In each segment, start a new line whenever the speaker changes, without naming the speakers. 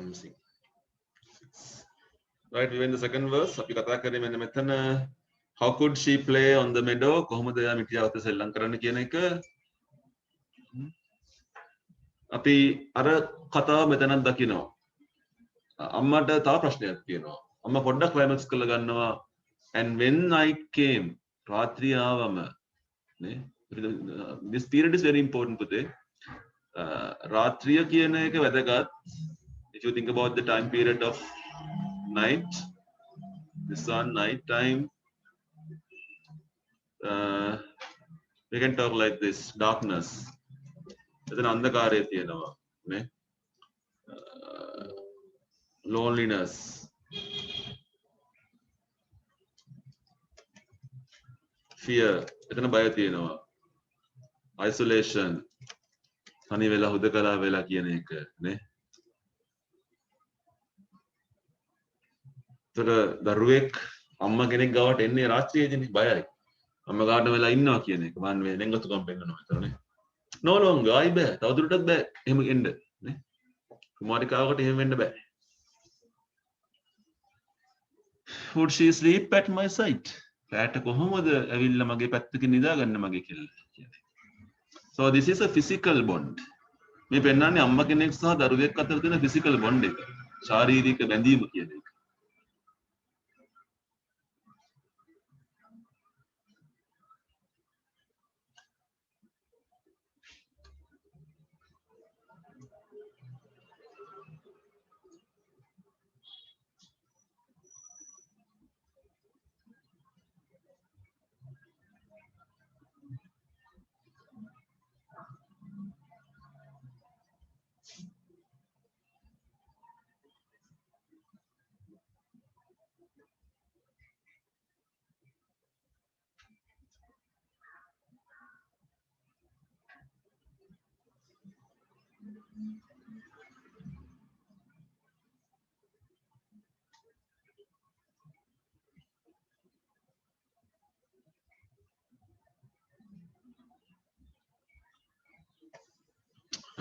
one missing. Right, we were in the second verse. අපි කතා කරේ මෙන්න මෙතන how could she play on the meadow? කොහොමද එයා මිටියාවත සෙල්ලම් කරන්න කියන එක. අපි අර කතාව මෙතනක් දකිනවා. අම්මට තව ප්‍රශ්නයක් තියෙනවා. අම්මා පොඩ්ඩක් ක්ලයිමැක්ස් කරලා ගන්නවා. And when I came, රාත්‍රිය ආවම නේ. This period is very important පුතේ. රාත්‍රිය කියන එක වැදගත්. If you think about the time period of night, the sun, night time, we can talk like this, darkness. එතන අන්ධකාරය තියෙනවා නේ. Loneliness, fear, එතන බය තියෙනවා. Isolation, තනි වෙලා හුදකලා වෙලා කියන එක නේ. තර දරුවෙක් අම්මා කෙනෙක් ගාවට එන්නේ රාත්‍රියේදීනේ බයයි. අම්මා ගාවට වෙලා ඉන්නවා කියන එක මම මේ නෙංගතුකම් පෙන්නනවා විතරනේ. No longer ආයි බෑ. තවදුරටත් බෑ. එහෙම එන්න නේ. කුමාරිකාවකට එහෙම වෙන්න බෑ. Would she sleep at my side? රාට කොහොමද ඇවිල්ලා මගේ පැත්තකින් නිදා ගන්න මගේ කියලා කියන්නේ. So this is a physical bond. මේ පෙන්නන්නේ අම්මා කෙනෙක් සහ දරුවෙක් අතර තියෙන physical bond එක. ශාරීරික බැඳීම කියන එක.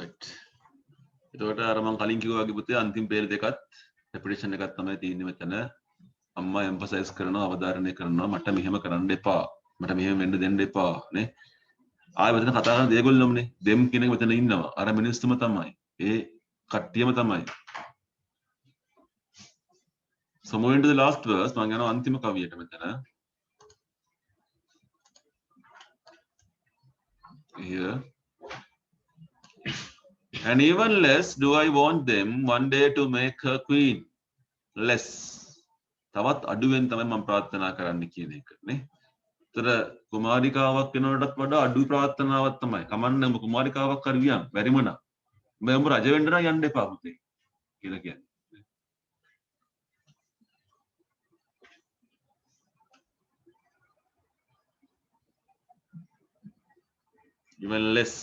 Right. එතකොට අර මම කලින් කිව්වා වගේ පුතේ අන්තිම පේල් දෙකත් repetition එකක් තමයි තියෙන්නේ මෙතන. අම්මා emphasize කරනවා අවධාරණය කරනවා මට මෙහෙම කරන්න එපා. මට මෙහෙම වෙන්න දෙන්න එපා නේ. ආයෙ මෙතන කතා කරන දේගොල්ලොමනේ. දෙම් කියන එක මෙතන ඉන්නවා. අර මිනිස්සුම තමයි. ඒ කට්ටියම තමයි. So moving to the last verse මම යනවා අන්තිම කවියට මෙතන. Here. And even less do I want them one day to make her queen. Less. තවත් අඩුවෙන් තමයි මම ප්‍රාර්ථනා කරන්න කියන එක නේ. ඒතර කුමාරිකාවක් වෙනවටත් වඩා අඩු ප්‍රාර්ථනාවක් තමයි. කමන්න ඔබ කුමාරිකාවක් කර ගියන් බැරිම නම්. ඔබ රජ වෙන්න නම් යන්න එපා පුතේ කියලා කියන්නේ. Even less.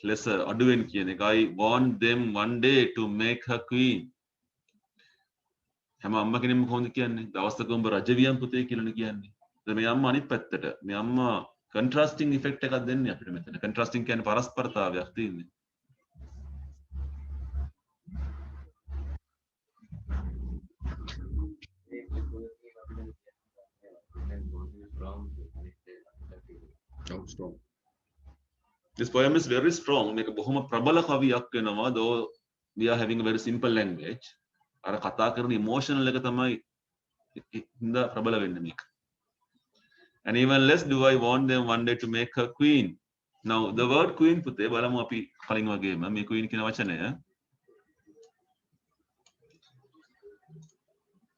Lesser අඩුවෙන් කියන එක. I want them one day to make her queen. හැම අම්ම කෙනෙක්ම කොහොමද කියන්නේ? දවසක උඹ රජ වියන් පුතේ කියලානේ කියන්නේ. දැන් මේ අම්මා අනිත් පැත්තට මේ අම්මා contrasting effect එකක් දෙන්නේ අපිට මෙතන. contrasting කියන්නේ පරස්පරතාවයක් තියෙන්නේ. Strong. This poem is very strong. මේක බොහොම ප්‍රබල කවියක් වෙනවා. though we are having a very simple language. අර කතා කරන emotional එක තමයි හින්දා ප්‍රබල වෙන්නේ මේක. And even less do I want them one day to make her queen. Now the word queen පුතේ බලමු අපි කලින් වගේම මේ queen කියන වචනය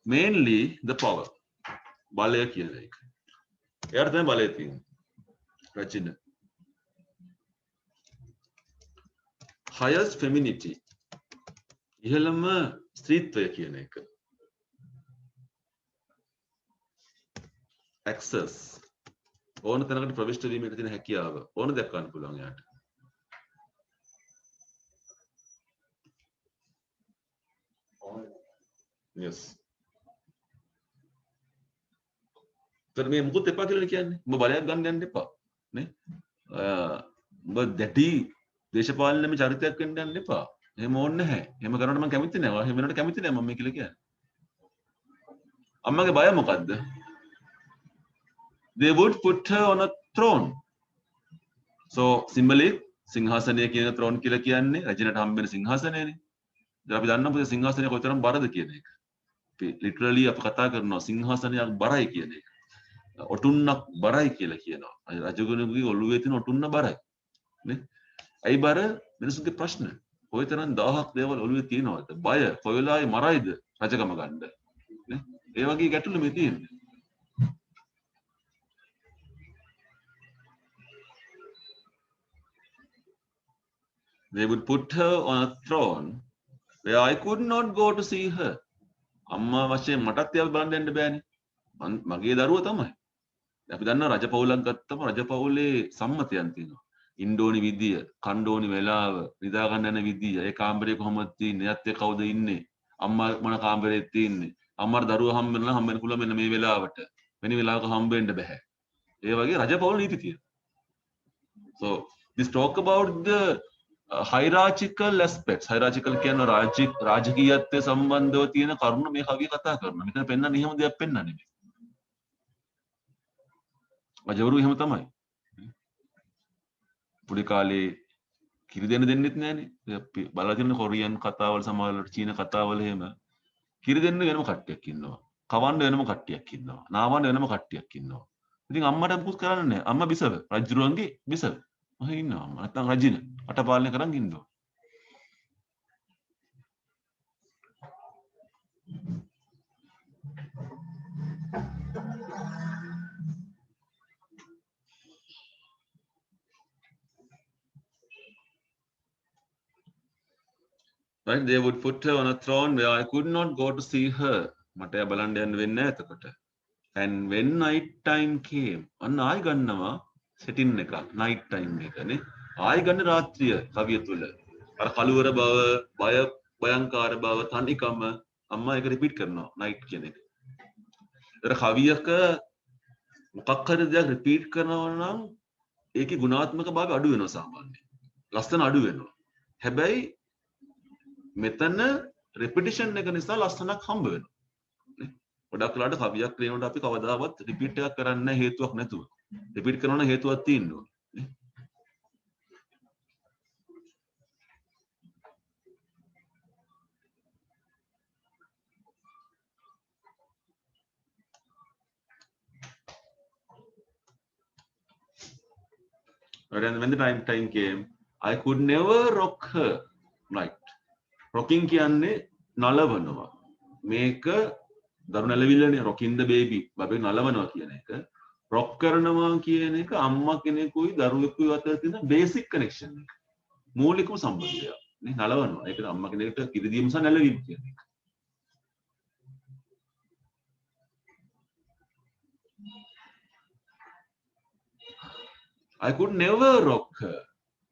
mainly the power. බලය කියන එක. එයාට තමයි බලය තියෙන්නේ. රචින. Highest femininity. ඉහළම ස්ත්‍රීත්වය කියන එක. Access. ඕන තැනකට ප්‍රවිෂ්ඨ වීමට තියෙන හැකියාව. ඕන දක්වන්න පුළුවන් යාට. Yes. තර මේ මුකුත් එපා කියලා කියන්නේ. ඔබ බලයක් ගන්න යන්න එපා. නේ? ඔබ දැටි දේශපාලනයේ චරිතයක් වෙන්න යන්න එපා. එහෙම ඕනේ නැහැ. එහෙම කරනකොට මම කැමති නැහැ. එහෙම වෙනකොට කැමති නැහැ මම මේ කියලා කියන්නේ. අම්මගේ බය මොකද්ද? They would put her on a throne. So symbolic සිංහාසනය කියන throne කියලා කියන්නේ රජිනට හම්බෙන සිංහාසනයනේ. දැන් අපි දන්නවා පුතේ සිංහාසනය කොතරම් බරද කියන එක. අපි literally අපි කතා කරනවා සිංහාසනයක් බරයි කියන එක. ඔටුන්නක් බරයි කියලා කියනවා. රජගුණගේ ඔළුවේ තියෙන ඔටුන්න බරයි. නේ? ඇයි බර? මිනිස්සුන්ගේ ප්‍රශ්න. කොයිතරම් 1000ක් දේවල් ඔළුවේ තියෙනවද? බය, කොයි වෙලාවෙ මරයිද රජකම ගන්න. නේ? ඒ වගේ ගැටලු මේ තියෙන්නේ. They would put her on a throne where I could not go to see her. අම්මා වශයෙන් මටත් ඒව බලන්න යන්න බෑනේ. මගේ දරුවා තමයි. අපි දන්නවා රජපෞලක් ගත්තම රජපෞලේ සම්මතයන් තියෙනවා. ඉන්න ඕනි විදිය, කන්න ඕනි වෙලාව, නිදා ගන්න යන විදිය, ඒ කාමරේ කොහොමද තියෙන්නේ, එයත් එක්ක කවුද ඉන්නේ, අම්මා මොන කාමරේද තියෙන්නේ, අම්මාට දරුවා හම්බ වෙනවා හම්බ වෙන්න පුළුවන් මෙන්න මේ වෙලාවට. වෙන වෙලාවක හම්බ වෙන්න බෑ. ඒ වගේ රජපෞල නීති තියෙනවා. So this talk about the hierarchical aspects. Hierarchical කියන රාජකීයත්වයේ සම්බන්ධව තියෙන කරුණු මේ කවිය කතා කරනවා. මෙතන පෙන්වන්නේ එහෙම දෙයක් පෙන්වන්නේ නෙමෙයි. රජවරු එහෙම තමයි. පොඩි කාලේ කිරි දෙන්න දෙන්නෙත් නෑනේ. අපි බලලා තියෙන කොරියන් කතාවල සමහරවල් චීන කතාවල එහෙම කිරි දෙන්න වෙනම කට්ටියක් ඉන්නවා. කවන්න වෙනම කට්ටියක් ඉන්නවා. නාවන්න වෙනම කට්ටියක් ඉන්නවා. ඉතින් අම්මට මුකුත් කරන්නේ නෑ. අම්මා බිසව. රජුරුවන්ගේ බිසව. මම ඉන්නවා. නැත්තම් රජින අටපාලනය කරන් ඉන්නවා. Right? They would put her on a throne where I could not go to see her. මට එයා බලන්න යන්න වෙන්නේ නැහැ එතකොට. And when night time came, අන්න ආයි ගන්නවා setting එක night time එකනේ. ආයි ගන්න රාත්‍රිය කවිය තුල. අර කලවර බව, බය, භයංකාර බව, තනිකම අම්මා ඒක රිපීට් කරනවා night කියන එක. ඒතර කවියක මොකක් හරි දෙයක් රිපීට් කරනවා නම් ඒකේ ගුණාත්මක භාවය අඩු වෙනවා සාමාන්‍යයෙන්. ලස්සන අඩු වෙනවා. හැබැයි මෙතන repetition එක නිසා ලස්සනක් හම්බ වෙනවා. ගොඩක් වෙලාවට කවියක් ලියනකොට අපි කවදාවත් රිපීට් එකක් කරන්නේ නැහැ හේතුවක් නැතුව. රිපීට් කරනවා නම් හේතුවක් තියෙනවා. And when the time came, I could never rock her. Right. Rocking කියන්නේ නලවනවා. මේක දරු නැලවිල්ලනේ rocking the baby. බබේ නලවනවා කියන එක. rock කරනවා කියන එක අම්මා කෙනෙකුයි දරුවෙකුයි අතර තියෙන basic connection එක. මූලිකම සම්බන්ධය. නේ නලවනවා. ඒක අම්මා කෙනෙකුට කිරි දීම සහ නැලවීම කියන එක. I could never rock her.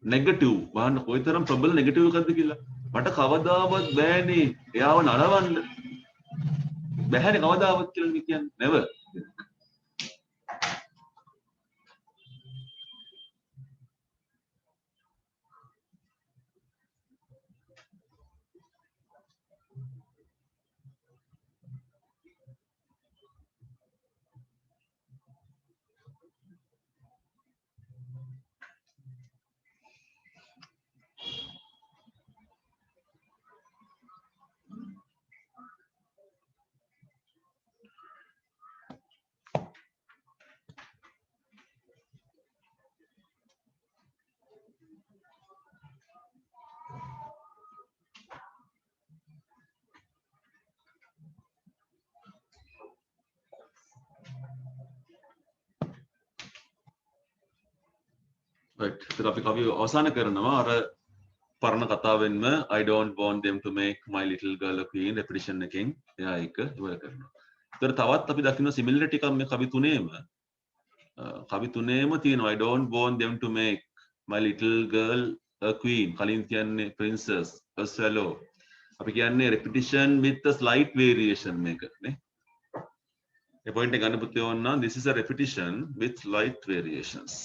Negative. බලන්න කොයිතරම් ප්‍රබල negative එකක්ද කියලා. මට කවදාවත් බෑනේ එයාව නලවන්න. බෑනේ කවදාවත් කියලා කියන්නේ. never. Right. ඒත් අපි කවිය අවසන් කරනවා අර පරණ කතාවෙන්ම I don't want them to make my little girl a queen repetition එකෙන් එයා ඒක ඉවර කරනවා. ඒතර තවත් අපි දකින්න similarity එකක් මේ කවි තුනේම තියෙනවා I don't want them to make my little girl a queen. කලින් කියන්නේ princess, a swallow. අපි කියන්නේ repetition with a slight variation මේක නේ. ඒ point එක ගන්න පුතේ ඕන නම් this is a repetition with slight variations.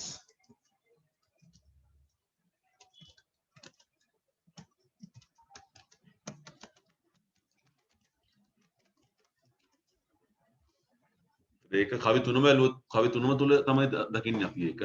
ඒක කවි තුනම ඇලුවොත් කවි තුනම තුල තමයි දකින්නේ අපි ඒක.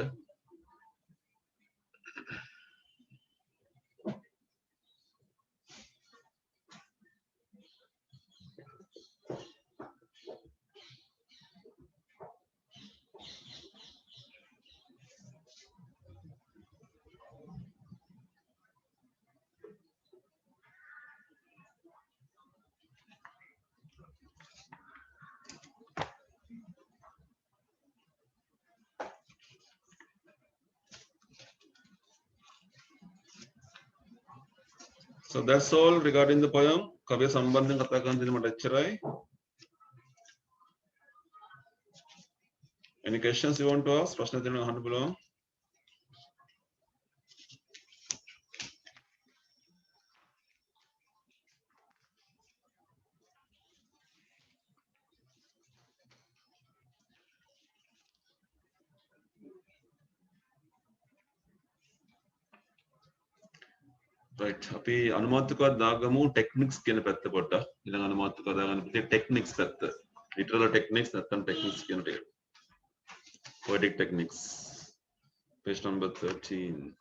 So that's all regarding the poem. කවිය සම්බන්ධයෙන් කතා කරන්න දෙන්න මට එච්චරයි. Any questions you want to ask? ප්‍රශ්න තියෙනවා අහන්න පුළුවන්. Right. අපි අනුමාත්‍රකවත් දාගමු techniques කියන පැත්ත පොඩ්ඩක්. ඊළඟ අනුමාත්‍රකව දාගන්න පුතේ techniques පැත්ත. literal techniques නැත්නම් techniques කියන ටික. Poetic techniques. Page number 13.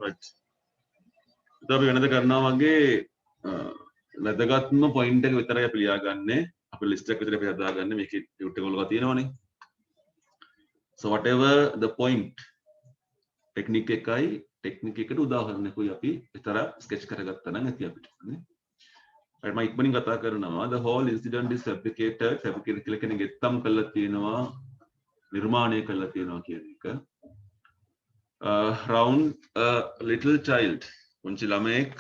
Right. ඉතින් අපි වෙනද කරනවා වගේ වැදගත්ම පොයින්ට් එක විතරයි අපි ලියාගන්නේ. අපි ලිස්ට් එක විතර අපි හදාගන්නේ මේකේ ටියුට් එක වල තියෙනවනේ. So whatever the point technique එකයි ටෙක්නික් එකට උදාහරණයකුයි අපි විතර ස්කෙච් කරගත්තා නම් ඇති අපිට නේ. right මම ඉක්මනින් කතා කරනවා the whole incident is fabricated කියලා කෙනෙක් ගෙත්තම් කරලා තියෙනවා නිර්මාණය කරලා තියෙනවා කියන එක. round a little child පුංචි ළමෙක්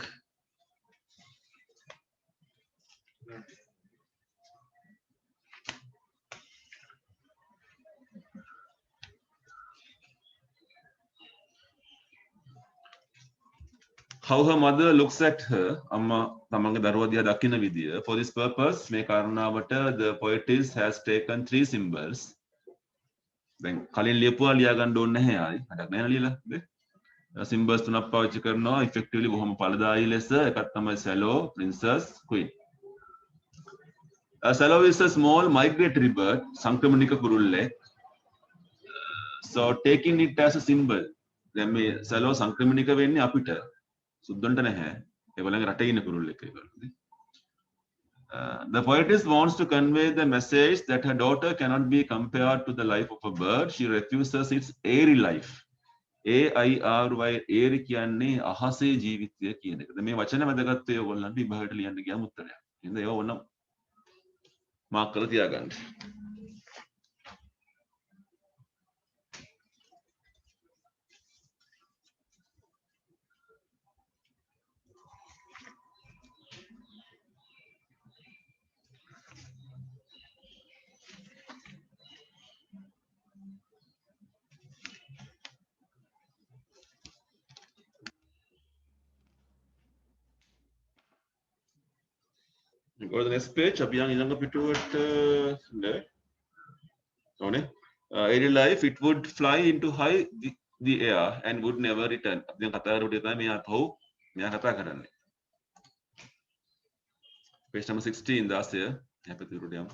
how her mother looks at her amma තමන්ගේ දරුවා දිහා දකින විදිය for this purpose මේ කාරණාවට the poetess has taken 3 symbols දැන් කලින් ලියපුවා ලියා ගන්න ඕනේ නැහැ ආයි වැඩක් නැහැ ලියලා නේ symbols තුනක් පාවිච්චි කරනවා effectively බොහොම ඵලදායී ලෙස එකක් තමයි shallow princess queen shallow is a small migratory bird සංක්‍රමණික කුරුල්ලෙක් so taking it as a symbol දැන් මේ shallow සංක්‍රමණික වෙන්නේ අපිට සුද්දන්ට නැහැ ඒගොල්ලන්ගේ රටේ ඉන්න කුරුල්ලෙක් ඒගොල්ලෝ the poetess wants to convey the message that her daughter cannot be compared to the life of a bird she refuses its airy life AIRY airy කියන්නේ අහසේ ජීවිතය කියන එක. මේ වචන වැදගත් වේ ඔයගොල්ලන්ට විභාගයට ලියන්න ගියාම උත්තරයක්. එහෙනම් ඒව ඕනම් මාක් කරලා තියාගන්න. Go to the next page. අපි යන් ඊළඟ පිටුවට නේ. ඕනේ. Airy life it would fly into high the air and would never return. අපි දැන් කතා කරුවේ තමයි මෙයා පහු මෙයා කතා කරන්නේ. Page number 16 දාසය. අපි පිටුවට යමු.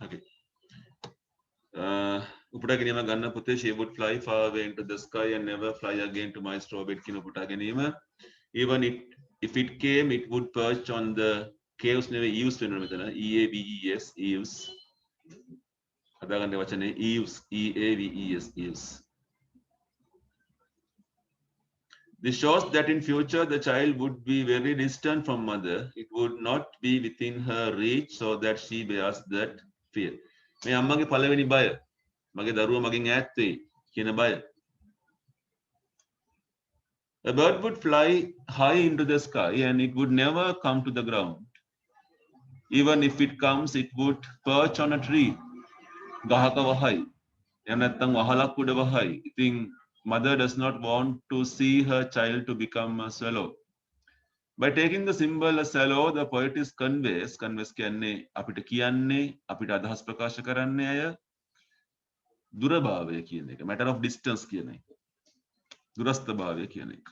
Okay. උපුටා ගැනීම ගන්න පුතේ she would fly far away into the sky and never fly again to my straw bed කියන උපුටා ගැනීම even if it came it would perch on the caves නෙවෙයි eaves වෙනවා මෙතන EAVES eaves හදාගන්න වචනේ eaves EAVES eaves This shows that in future the child would be very distant from mother. It would not be within her reach, so that she bears that fear. මේ අම්මගේ පළවෙනි බය. මගේ දරුවා මගෙන් ඈත් වෙයි කියන බය. A bird would fly high into the sky and it would never come to the ground. Even if it comes, it would perch on a tree. ගහක වහයි. එහෙම නැත්නම් වහලක් උඩ වහයි. ඉතින් mother does not want to see her child to become a swallow. By taking the symbol as swallow, the poet is conveys කියන්නේ අපිට කියන්නේ අපිට අදහස් ප්‍රකාශ කරන්නේ අය දුරභාවය කියන එක, matter of distance කියන එක, දුරස්ථභාවය කියන එක.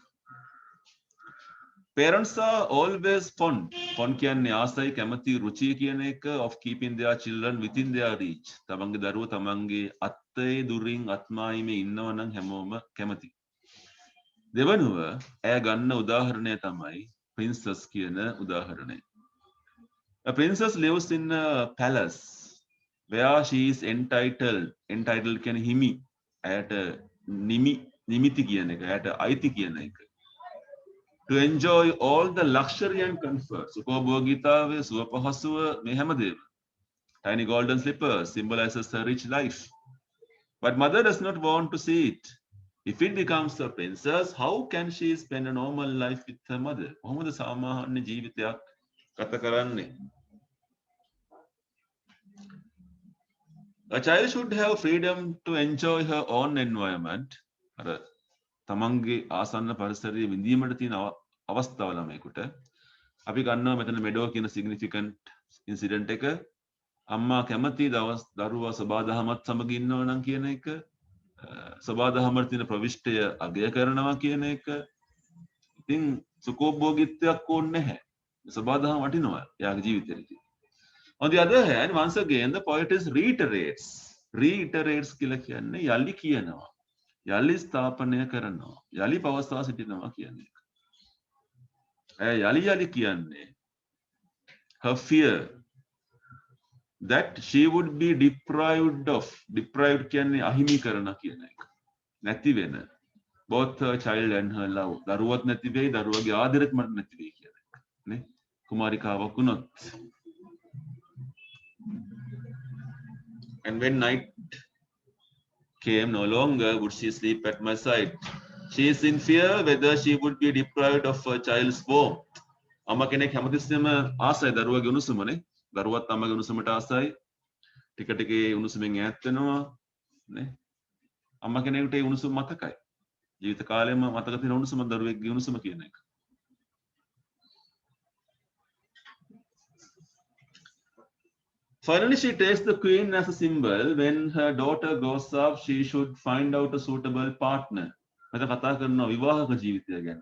Parents are always fond කියන්නේ ආසයි කැමති රුචිය කියන එක of keeping their children within their reach. තමන්ගේ දරුවෝ තමන්ගේ අත්තේ දුරින් අත්මායිමේ ඉන්නවා නම් හැමෝම කැමති. දෙවනුව ඇය ගන්න උදාහරණය තමයි princess කියන උදාහරණය. A princess lives in a palace where she is entitled කියන්නේ හිමි. ඇයට නිමිති කියන එක, ඇයට අයිති කියන එක. To enjoy all the luxury and comfort. සුඛෝභෝගීතාවය, සුව පහසුව මේ හැමදේම. Tiny golden slippers symbolizes her rich life. But mother does not want to see it. If it becomes a princess, how can she spend a normal life with her mother? කොහොමද සාමාන්‍ය ජීවිතයක් ගත කරන්නේ? A child should have freedom to enjoy her own environment. අර තමන්ගේ ආසන්න පරිසරයේ විඳීමට තියෙන අවස්ථාව ළමයිකට අපි ගන්නවා මෙතන මෙඩෝ කියන සිග්නිෆිකන්ට් ඉන්සිඩන්ට් එක. අම්මා කැමති දරුවා සබාදහමත් සමග ඉන්නවා නම් කියන එක, සබාදහමට තියෙන ප්‍රවිෂ්ටය අගය කරනවා කියන එක. ඉතින් සුඛෝභෝගීත්වයක් ඕනේ නැහැ. සබාදහම වටිනවා එයාගේ ජීවිතේට. On the other hand, once again the poet reiterates කියලා කියන්නේ යලි කියනවා, යලි ස්ථාපනය කරනවා, යලි පවසා සිටිනවා කියන එක. යලි කියන්නේ her fear that she would be deprived කියන්නේ අහිමි කරන කියන එක. නැති වෙන. Both her child and her love. දරුවත් නැති වෙයි, දරුවගේ ආදරෙත් මට නැති වෙයි කියන එක. නේ? කුමාරිකාවක් වුණොත්. And when night came, no longer would she sleep at my side. She is in fear whether she would be deprived of her child's warmth. අම්මා කෙනෙක් හැමතිස්සෙම ආසයි දරුවගේ උණුසුමනේ. දරුවත් අම්මගේ උණුසුමට ආසයි. ටික ටික ඒ උණුසුමෙන් ඈත් වෙනවා නේ. අම්මා කෙනෙකුට ඒ උණුසුම මතකයි. ජීවිත කාලෙම මතක තියෙන උණුසුම දරුවෙක්ගේ උණුසුම කියන එක. Finally, she takes the queen as a symbol. When her daughter grows up, she should find out a suitable partner. මට කතා කරනවා විවාහක ජීවිතය ගැන.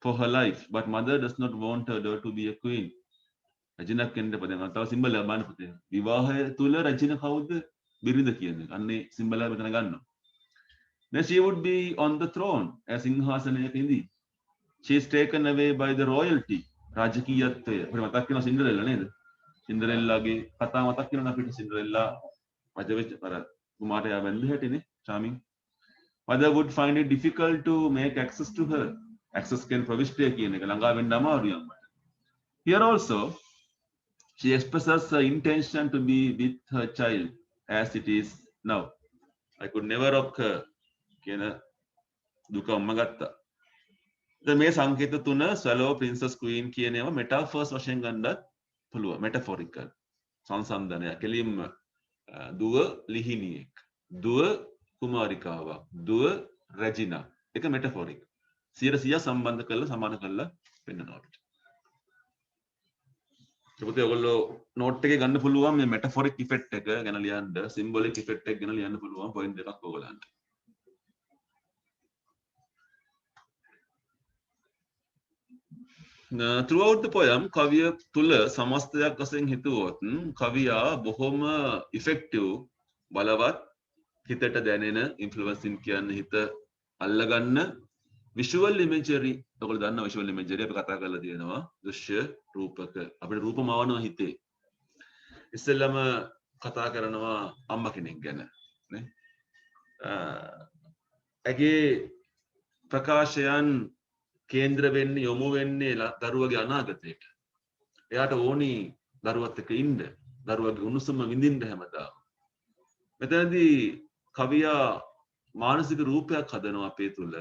For her life, but mother does not want her daughter to be a queen. රජිනක් වෙන්න පදන් අතව symbol එක බලන්න පුතේ. විවාහය තුල රජින කවුද? බිරිඳ කියන්නේ. අන්නේ සිම්බල් එක මෙතන ගන්නවා. Then she would be on the throne as සිංහාසනයක ඉඳී. She is taken away by the royalty. රාජකීයත්වය. අපිට මතක් වෙනවා සින්ඩරෙල්ලා නේද? සින්ඩරෙල්ලාගේ කතාව මතක් වෙනවා අපිට. සින්ඩරෙල්ලා රජ වෙච්ච අර කුමාරයා වැඳ හැටිනේ. charming. Mother would find it difficult to make access to her. Access කියන ප්‍රවිෂ්ටය කියන එක ළඟා වෙන්න අමාරුයි අම්මට. Here also she expresses her intention to be with her child as it is now. I could never rock her කියන දුක අම්ම ගත්තා. දැන් මේ සංකේත තුන swallow, princess, queen කියන ඒවා metaphors වශයෙන් ගන්නත් පුළුවන්. metaphorical සංසන්දනය. කෙලින්ම දුව ලිහිණියෙක්, දුව කුමාරිකාවක්, දුව රැජිනා. ඒක metaphoric. 100% සම්බන්ධ කරලා සමාන කරලා පෙන්නනවා අපිට. ඒකත් ඔයගොල්ලෝ නෝට් එකේ ගන්න පුළුවන් මේ metaphoric effect එක ගැන ලියන්න, symbolic effect එක ගැන ලියන්න පුළුවන් පොයින්ට් දෙකක් ඔයගලන්ට. Throughout the poem, කවිය තුල සමස්තයක් වශයෙන් හිතුවොත් කවියා බොහොම effective, බලවත්, හිතට දැනෙන influencing කියන්නේ හිත අල්ලගන්න visual imagery. ඔයගොල්ලෝ දන්නා visual imagery අපි කතා කරලා තියෙනවා. දෘශ්‍ය රූපක. අපිට රූපමාවනවා හිතේ. ඉස්සෙල්ලාම කතා කරනවා අම්මා කෙනෙක් ගැන නේ. ඇගේ ප්‍රකාශයන් කේන්ද්‍ර වෙන්නේ යොමු වෙන්නේ දරුවගේ අනාගතයට. එයාට ඕනි දරුවත් එක්ක ඉන්න, දරුවගේ උණුසුම විඳින්න හැමදාම. මෙතනදී කවියා මානසික රූපයක් හදනවා අපේ තුල,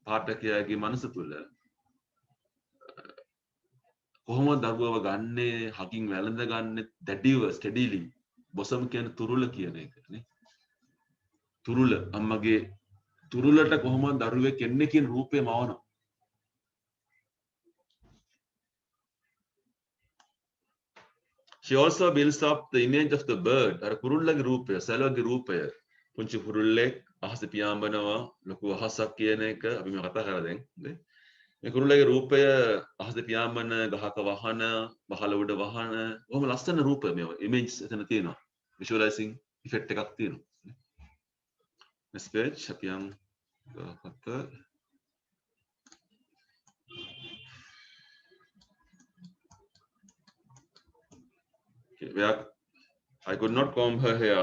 පාඨකයාගේ මනස තුල. කොහොමද දරුවව ගන්නේ, හකින් වැළඳ ගන්න දැඩිව ස්ටඩිලි. බොසම් කියන්නේ තුරුල කියන එක නේ. තුරුල අම්මගේ තුරුලට කොහොමද දරුවෙක් එන්නේ කියන රූපේ මවනවා. She also builds up the image of the bird. අර කුරුල්ලගේ රූපය, සැලවගේ රූපය. පුංචි කුරුල්ලෙක් අහස පියාඹනවා, ලොකු අහසක් කියන එක අපි මේ කතා කරලා දැන් නේ. මේ කුරුල්ලගේ රූපය අහස පියාඹන, ගහක වහන, බහල උඩ වහන, කොහොම ලස්සන රූපය මේ ඉමේජ්ස් එතන තියෙනවා. විෂුවලයිසිං ඉෆෙක්ට් එකක් තියෙනවා. Next page අපි යම් ගහක where I could not comb her hair.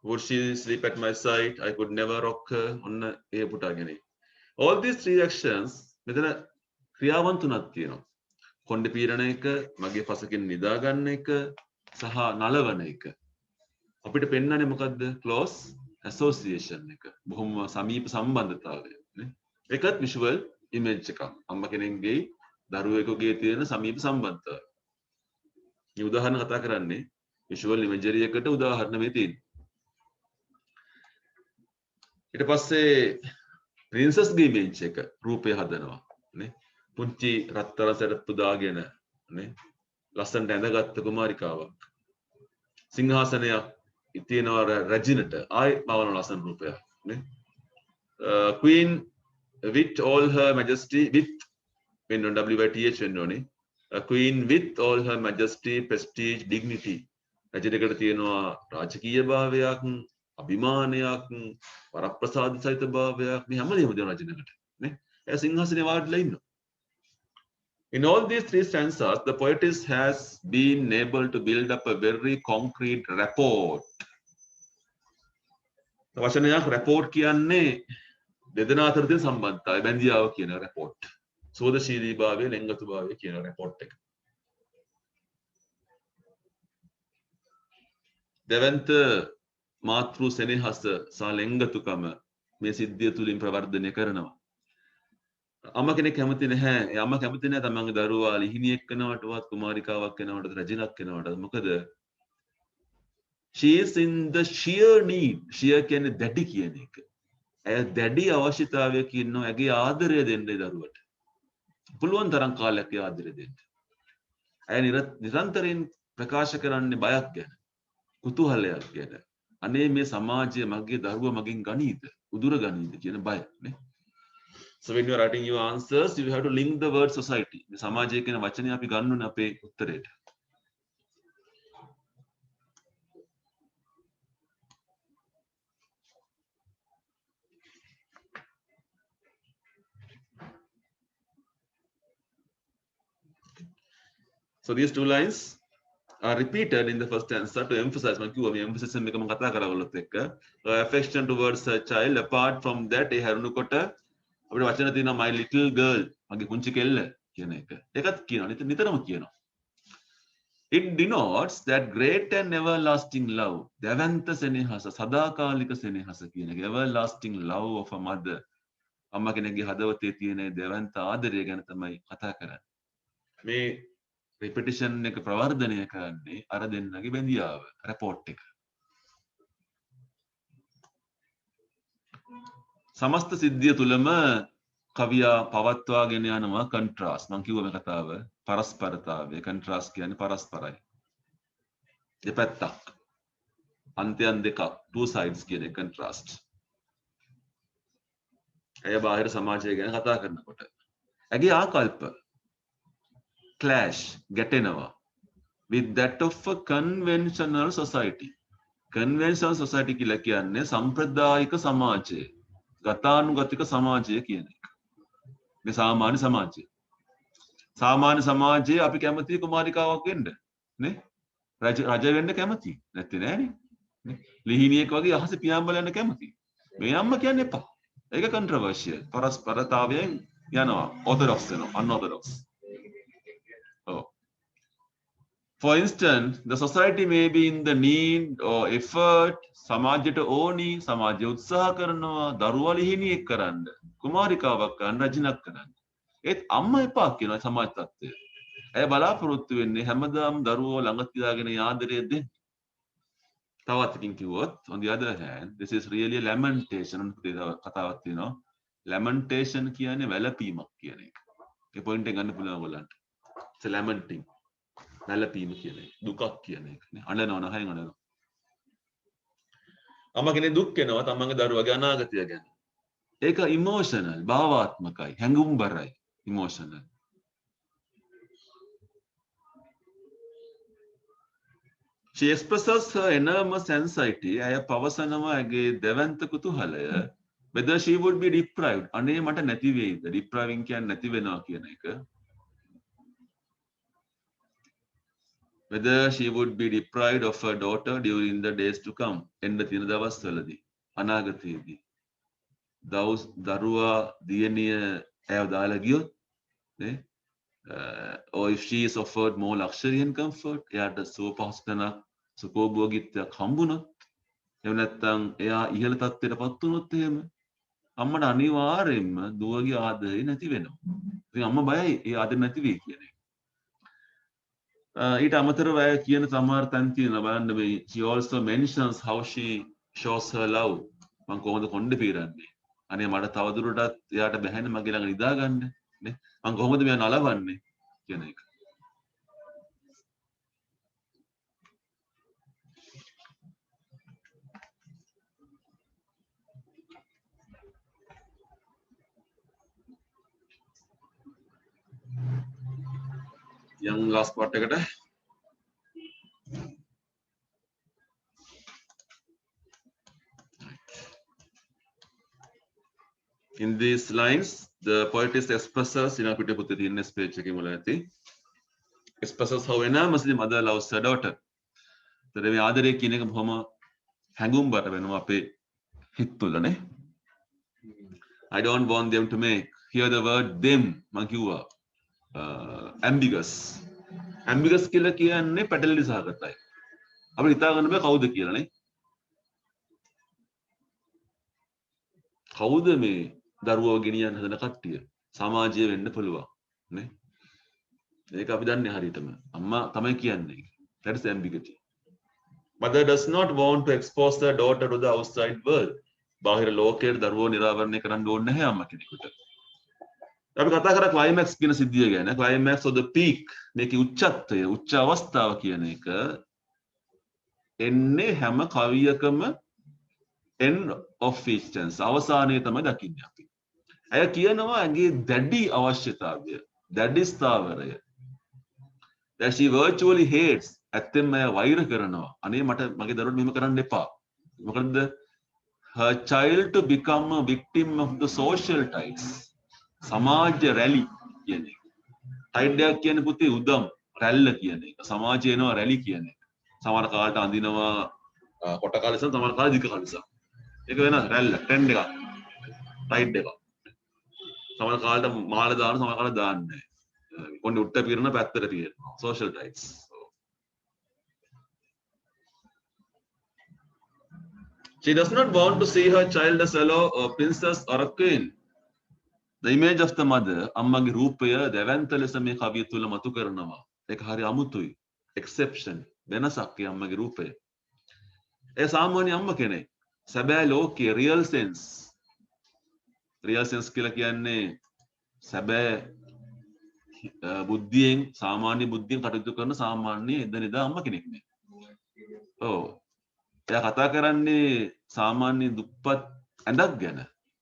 Would she sleep at my side? I could never rock her. ඔන්න ඒ පුටාගෙන. All these three actions මෙතන ක්‍රියාවන් තුනක් තියෙනවා. කොණ්ඩේ පීරණ එක, මගේ පසකින් නිදා ගන්න එක සහ නලවන එක. අපිට පෙන්වන්නේ මොකද්ද? close association එක. බොහොම සමීප සම්බන්ධතාවය නේ. ඒකත් visual image එකක්. අම්මා කෙනෙක්ගේ දරුවෙකුගේ තියෙන සමීප සම්බන්ධතාවය. මේ උදාහරණ කතා කරන්නේ visual imagery එකට උදාහරණ මේ තියෙන්නේ. ඊට පස්සේ princess ගේ image එක රූපය හදනවා නේ. පුංචි රත්තරන් සැරප්පු දාගෙන නේ. ලස්සනට ඇඳගත්තු කුමාරිකාවක්. සිංහාසනයක් තියෙනවා රැජිනට ආයි මවන ලස්සන රූපයක් නේ. Queen with all her majesty with when on WYTH වෙන්නෝනේ. A queen with all her majesty, prestige, dignity. රජයකට තියෙනවා රාජකීය භාවයක්, අභිමානයක්, වරප්‍රසාද සහිත භාවයක්. මේ හැමදේම දෙන රජයකට නේ. ඒ සිංහාසනේ වාඩිලා ඉන්නවා. In all these three stanzas, the poetess has been able to build up a very concrete rapport. වචනයක් rapport කියන්නේ දෙදෙනා අතර තියෙන සම්බන්ධතාවය, බැඳියාව කියන rapport. සෝදශීලී භාවය, ලෙන්ගතු භාවය කියන report එක. දෙවන්ත මාතෘ සෙනෙහස සහ ලෙන්ගතුකම මේ සිද්ධිය තුලින් ප්‍රවර්ධනය කරනවා. අම්මා කෙනෙක් කැමති නැහැ. ඒ අම්මා කැමති නැහැ තමන්ගේ දරුවා ලිහිණියෙක් වෙනවටවත්, කුමාරිකාවක් වෙනවටවත්, රජිනක් වෙනවටවත්. මොකද she is in the sheer need. sheer කියන්නේ දැඩි කියන එක. ඇය දැඩි අවශ්‍යතාවයක ඉන්නවා. ඇගේ ආදරය දෙන්න දරුවට. පුළුවන් තරම් කාලයක් ආදරය දෙන්න. ඇය නිරන්තරයෙන් ප්‍රකාශ කරන්නේ බයක් ගැන, කුතුහලයක් ගැන. අනේ මේ සමාජය මගේ දරුවා මගෙන් ගනීද, උදුර ගනීද කියන බය නේ. So when you are writing your answers, you have to link the word society. මේ සමාජය කියන වචනේ අපි ගන්න ඕනේ අපේ උත්තරේට. So these two lines are repeated in the first stanza to emphasize මම කිව්වා මේ emphasis එක මම කතා කරවලත් එක්ක affection towards a child. Apart from that ඒ හැරුණකොට අපිට වචන තියෙනවා my little girl මගේ පුංචි කෙල්ල කියන එක. ඒකත් කියනවා නිතරම කියනවා. It denotes that great and everlasting love. දැවැන්ත සෙනෙහස, සදාකාලික සෙනෙහස කියන එක. Everlasting love of a mother. අම්මා කෙනෙක්ගේ හදවතේ තියෙන දැවැන්ත ආදරය ගැන තමයි කතා කරන්නේ. මේ repetition එක ප්‍රවර්ධනය කරන්නේ අර දෙන්නගේ බැඳියාව, report එක. සමස්ත සිද්ධිය තුලම කවියා පවත්වාගෙන යනවා contrast. මම කිව්ව මේ කතාව පරස්පරතාවය. contrast කියන්නේ පරස්පරයි. දෙපැත්තක්. අන්තයන් දෙකක්. two sides කියන contrast. එය බාහිර සමාජය ගැන කතා කරනකොට ඇගේ ආකල්ප clash ගැටෙනවා with that of a conventional society. conventional society කියලා කියන්නේ සම්ප්‍රදායික සමාජය, ගතානුගතික සමාජය කියන එක. මේ සාමාන්‍ය සමාජය. සාමාන්‍ය සමාජයේ අපි කැමති කුමාරිකාවක් වෙන්න නේ? රජ වෙන්න කැමති. නැත්තේ නෑනේ. නේ? ලිහිණියෙක් වගේ අහස පියාඹලා යන්න කැමති. මේ අම්මා කියන්නේ එපා. ඒක controversial. පරස්පරතාවයෙන් යනවා. orthodox වෙනවා. unorthodox. Oh. For instance, the society may be in the need or effort සමාජයට ඕනි සමාජය උත්සාහ කරනවා දරුවා ලිහිණියෙක් කරන්න කුමාරිකාවක් කරන්න රජිනක් කරන්න. ඒත් අම්මා එපා කියනවා සමාජ තත්ත්වය. ඇය බලාපොරොත්තු වෙන්නේ හැමදාම දරුවෝ ළඟ තියාගෙන ආදරය දෙන්න. තවත් එකකින් කිව්වොත් on the other hand this is really a lamentation කතාවක් තියෙනවා. lamentation කියන්නේ වැළපීමක් කියන එක. ඒ පොයින්ට් එක ගන්න පුළුවන් ඔයගොල්ලන්ට. it's a lamenting. වැළපීම කියන එක. දුකක් කියන එක නේ. අඬනවා නහයෙන් අඬනවා. අම්මා කෙනෙක් දුක් වෙනවා තමන්ගේ දරුවගේ අනාගතය ගැන. ඒක emotional භාවාත්මකයි හැඟුම්බරයි emotional. She expresses her enormous anxiety. ඇය පවසනවා ඇගේ දෙවන්ත කුතුහලය whether she would be deprived. අනේ මට නැති වෙයිද? depriving කියන්නේ නැති වෙනවා කියන එක. Whether she would be deprived of her daughter during the days to come. එන්න තියෙන දවස්වලදී අනාගතයේදී. දරුවා දියණිය ඇයව දාලා ගියොත් නේ or if she is offered more luxury and comfort එයාට සුව පහසුකමක් සුඛෝභෝගීත්වයක් හම්බුනොත් එහෙම නැත්නම් එයා ඉහළ තත්ත්වයටපත් වුණොත් එහෙම අම්මට අනිවාර්යයෙන්ම දුවගේ ආදරේ නැති වෙනවා. ඉතින් අම්මා බයයි ඒ ආදරේ නැති වෙයි කියන එක. ඊට අමතරව අය කියන සමහර තැන් තියෙනවා බලන්න මේ she also mentions how she shows her love. මම කොහොමද කොණ්ඩේ පීරන්නේ? අනේ මට තවදුරටත් එයාට බැහැනේ මගේ ළඟ නිදා ගන්න නේ. මම කොහොමද මෙයා නලවන්නේ කියන එක. Young last part එකට in these lines the poetess expresses in අපිට පුතේ තියෙන ස්පීච් එකේ මුල ඇති expresses how enormously mother loves her daughter. ඒතර මේ ආදරය කියන එක බොහොම හැඟුම්බර වෙනවා අපේ හිත තුළනේ. I don't want them to make hear the word them මම කිව්වා ambiguous. ambiguous කියලා කියන්නේ පැටලෙලි සහගතයි. අපිට හිතා ගන්න බෑ කවුද කියලා නේ. කවුද මේ දරුවව ගෙනියන්න හදන කට්ටිය? සමාජය වෙන්න පුළුවන් නේ. ඒක අපි දන්නේ හරියටම. අම්මා තමයි කියන්නේ. That is ambiguity. Mother does not want to expose her daughter to the outside world. බාහිර ලෝකයට දරුවෝ නිරාවරණය කරන්න ඕනේ නැහැ අම්මා කෙනෙකුට. අපි කතා කරා ක්ලයිමැක්ස් කියන සිද්ධිය ගැන. ක්ලයිමැක්ස් of the peak මේකේ උච්චත්වය, උච්ච අවස්ථාව කියන එක එන්නේ හැම කවියකම end of each tense අවසානයේ තමයි දකින්නේ අපි. ඇය කියනවා ඇගේ දැඩි අවශ්‍යතාවය, දැඩි ස්ථාවරය. that she virtually hates. ඇත්තෙන්ම ඇය වෛර කරනවා. අනේ මට මගේ දරුවෝ මෙහෙම කරන්න එපා. මොකද her child to become a victim of the social tides. සමාජ රැලි කියන එක. ටයිඩ් එකක් කියන්නේ පුතේ උදම් රැල්ල කියන එක. සමාජය එනවා රැලි කියන එක. සමහර කාලට අඳිනවා කොට කාලෙස සමහර කාලෙ දිග කාලෙස. ඒක වෙනස් රැල්ල ට්‍රෙන්ඩ් එකක්. ටයිඩ් එකක්. සමහර කාලට මාල දාන සමහර කාලට දාන්නේ නැහැ. කොණ්ඩේ උට්ට පිරන පැත්තට පිරන. social tides. She does not want to see her child as a princess or a queen. The image of the mother, අම්මගේ රූපය දෙවන්ත ලෙස මේ කවිය තුල මතු කරනවා. ඒක හරි අමුතුයි. exception වෙනසක් ඒ අම්මගේ රූපය. ඒ සාමාන්‍ය අම්ම කෙනෙක්. සැබෑ ලෝකයේ real sense. real sense කියලා කියන්නේ සැබෑ බුද්ධියෙන් සාමාන්‍ය බුද්ධියෙන් කටයුතු කරන සාමාන්‍ය එදිනෙදා අම්ම කෙනෙක් නේ. ඔව්. එයා කතා කරන්නේ සාමාන්‍ය දුප්පත් ඇඳක් ගැන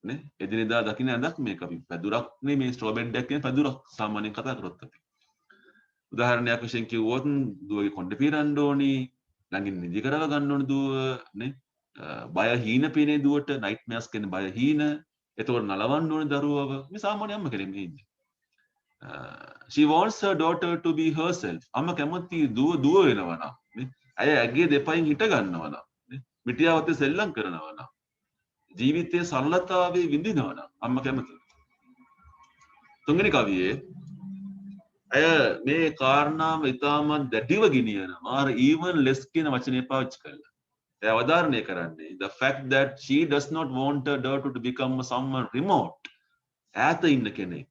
නේ. එදිනෙදා දකින්න ඇඳක් මේක අපි පැදුරක් නේ මේ ස්ට්‍රෝ බෙඩ් එකක් කියන පැදුරක් සාමාන්‍යයෙන් කතා කරොත් අපි. උදාහරණයක් වශයෙන් කිව්වොත් දුවගේ කොණ්ඩේ පීරන්න ඕනි, ළඟින් නිදි කරව ගන්න ඕනි දුව නේ. බය හීන පිනේ දුවට නයිට් මෙයාස් කියන්නේ බය හීන. එතකොට නලවන්න ඕනි දරුවව. මේ සාමාන්‍ය අම්ම කෙනෙක් මේ ඉන්නේ. She wants her daughter to be herself. අම්ම කැමති දුව වෙනවා නම් නේ. ඇය ඇගේ දෙපයින් හිට ගන්නවා නම් නේ. මිටියාවතේ සෙල්ලම් කරනවා නම් ජීවිතයේ සරලතාවයේ විඳිනවා නම් අම්මා කැමතියි. තුන්වෙනි කවියේ අය මේ කාරණාව ඉතාමත් දැඩිව ගෙනියනවා. අර even less කියන වචනේ පාවිච්චි කරලා. එයා අවධාරණය කරන්නේ the fact that she does not want her daughter to become someone remote. ඈත ඉන්න කෙනෙක්.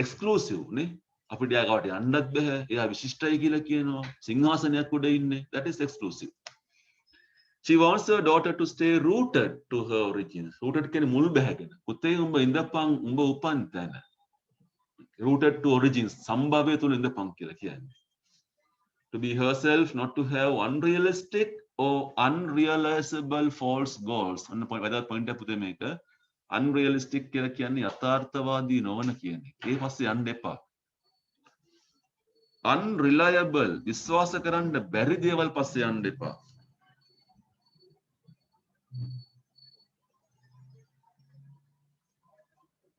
exclusive නේ. අපිට යාගාවට යන්නත් බෑ. එයා විශිෂ්ටයි කියලා කියනවා. සිංහාසනයක් උඩ ඉන්නේ. That is exclusive. She wants her daughter to stay rooted to her origins. Rooted කියන්නේ මුල් බැහැගෙන. පුතේ උඹ ඉඳපන් උඹ උපන් තැන. Rooted to origins. සම්භවය තුල ඉඳපන් කියලා කියන්නේ. To be herself, not to have unrealistic or unrealizable false goals. අන්න වැදගත් පොයින්ට් එක පුතේ මේක. Unrealistic කියලා කියන්නේ යථාර්ථවාදී නොවන කියන්නේ. ඒ පස්සේ යන්න එපා. Unreliable විශ්වාස කරන්න බැරි දේවල් පස්සේ යන්න එපා.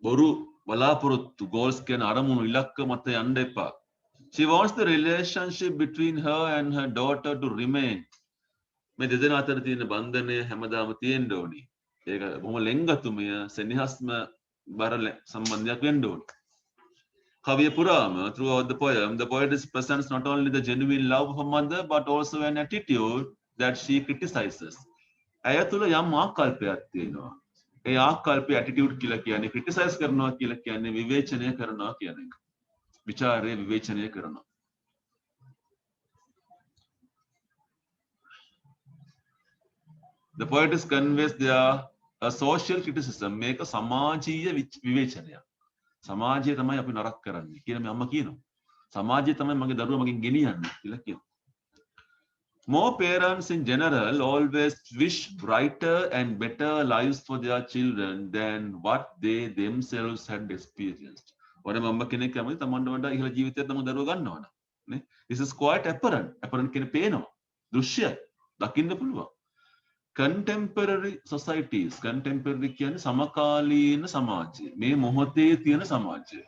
බොරු බලාපොරොත්තු goals කියන අරමුණු ඉලක්ක මත යන්න එපා. She wants the relationship between her and her daughter to remain. මේ දෙදෙනා අතර තියෙන බන්ධනය හැමදාම තියෙන්න ඕනි. ඒක බොහොම ලෙන්ගතුමය සෙනෙහස්ම බර සම්බන්ධයක් වෙන්න ඕනි. කවිය පුරාම throughout the poem the poet presents not only the genuine love of her mother but also an attitude that she criticizes. ඇය තුළ යම් ආකල්පයක් තියෙනවා. ඒ ආකල්පයේ ඇටිටියුඩ් කියලා කියන්නේ ක්‍රිටිසයිස් කරනවා කියලා කියන්නේ විවේචනය කරනවා කියන එක. විචාරය විවේචනය කරනවා. The poet conveys there a social criticism මේක සමාජීය විවේචනයක්. සමාජය තමයි අපි නරක කරන්නේ කියලා මේ අම්මා කියනවා. සමාජය තමයි මගේ දරුවා මගෙන් ගෙනියන්නේ කියලා කියනවා. More parents in general always wish brighter and better lives for their children than what they themselves had experienced. ඕනෑම අම්මා කෙනෙක් කැමති තමන්ට වඩා ඉහළ ජීවිතයක් තම දරුවා ගන්නවා නේ. This is quite apparent. Apparent කියන්නේ පේනවා. දෘශ්‍යයි. දකින්න පුළුවන්. Contemporary societies. Contemporary කියන්නේ සමකාලීන සමාජය. මේ මොහොතේ තියෙන සමාජය.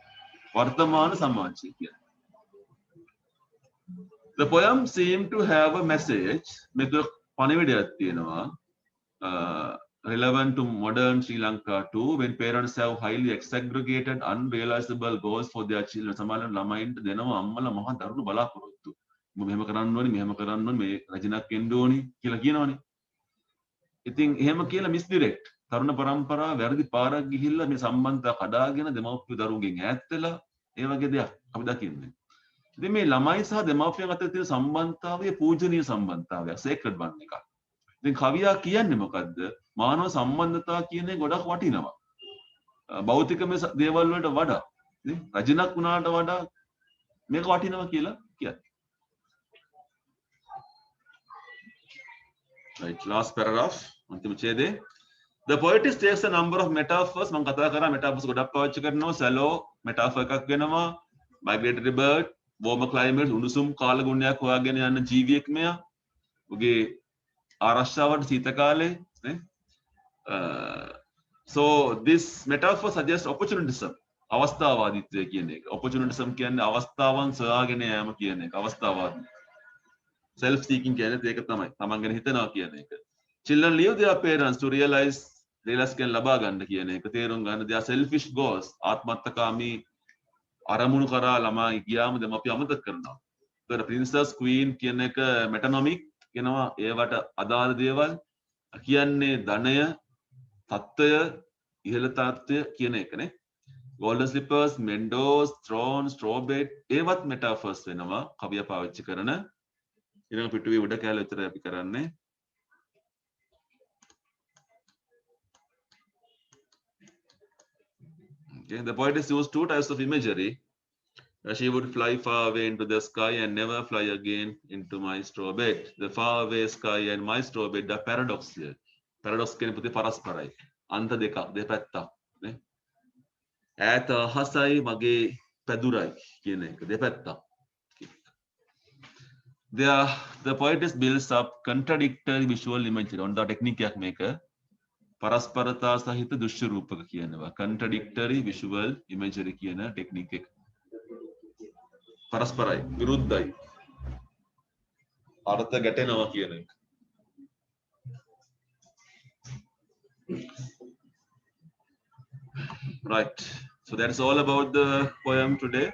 වර්තමාන සමාජය කියන්නේ. The poem seemed to have a message. Medu පණිවිඩයක් තියෙනවා. Relevant to modern Sri Lanka too, when parents have highly exaggerated, unrealizable goals for their children. සමහර ළමයින්ට දෙනවා අම්මලා මහා දරුණු බලාපොරොත්තු. ඔබ මෙහෙම කරන්න ඕනි, මෙහෙම කරන්න ඕනි, මේ රජනක් වෙන්න ඕනි කියලා කියනවනේ. ඉතින් එහෙම කියලා misdirect. තරුණ පරම්පරාව වැරදි පාරක් ගිහිල්ලා මේ සම්බන්ධතා කඩාගෙන දෙමව්පිය දරුවන්ගෙන් ඈත් වෙලා ඒ වගේ දෙයක් අපි දකින්නේ. ඉතින් මේ ළමයි සහ දෙමාපියන් අතර තියෙන සම්බන්ධතාවය පූජනීය සම්බන්ධතාවයක් සේක්‍රඩ් වන්න එකක්. ඉතින් කවියා කියන්නේ මොකද්ද? මානව සම්බන්ධතා කියන්නේ ගොඩක් වටිනවා. භෞතිකමය දේවල් වලට වඩා නේ රජනක් වුණාට වඩා මේක වටිනවා කියලා කියන්නේ. Right, last paragraph. අන්තිම ඡේදේ. The poetess takes a number of metaphors. මම කතා කරා metaphors ගොඩක් පාවිච්චි කරනවා. Shallow metaphor එකක් වෙනවා. Migratory bird, warmer climate, උණුසුම් කාල ගුණයක් හොයාගෙන යන ජීවියෙක් මෙයා. ඔගේ ආරක්ෂාවට සීත කාලේ නේ. So this metaphor suggests opportunism. අවස්ථාවාදීත්වය කියන එක. Opportunism කියන්නේ අවස්ථාවන් සොයාගෙන යෑම කියන එක. අවස්ථාවාදී. Self seeking කියන්නේ ඒක තමයි. තමන් ගැන හිතනවා කියන එක. Children leave their parents to realize කියන්නේ ලබා ගන්න කියන එක. තේරුම් ගන්න their selfish goals. ආත්මార్థකාමී අරමුණු කරා ළමයි ගියාම දෙමාපිය අමතක කරනවා. ඒතර princess queen කියන එක metonymic කියනවා ඒවට අදාළ දේවල් කියන්නේ ධනය, තත්ත්වය, ඉහළ තත්ත්වය කියන එකනේ. golden slippers, meadows, throne, straw bed ඒවත් metaphors වෙනවා කවිය පාවිච්චි කරන. ඊළඟ පිටුවේ උඩ කැල විතරයි අපි කරන්නේ. Okay, the poetess used two types of imagery. She would fly far away into the sky and never fly again into my straw bed. The far away sky and my straw bed are paradox here. Paradox කියන්නේ පුතේ පරස්පරයි. අන්ත දෙකක් දෙපැත්තක් නේ. ඈත අහසයි මගේ පැදුරයි කියන එක දෙපැත්තක්. The poetess builds up contradictory visual imagery. on the technique එකක් මේක. පරස්පරතා සහිත දෘශ්‍ය රූපක කියනවා. contradictory visual imagery කියන ටෙක්නික් එක. පරස්පරයි විරුද්ධයි. අර්ථ ගැටෙනවා කියන එක. Right. So that's all about the poem today.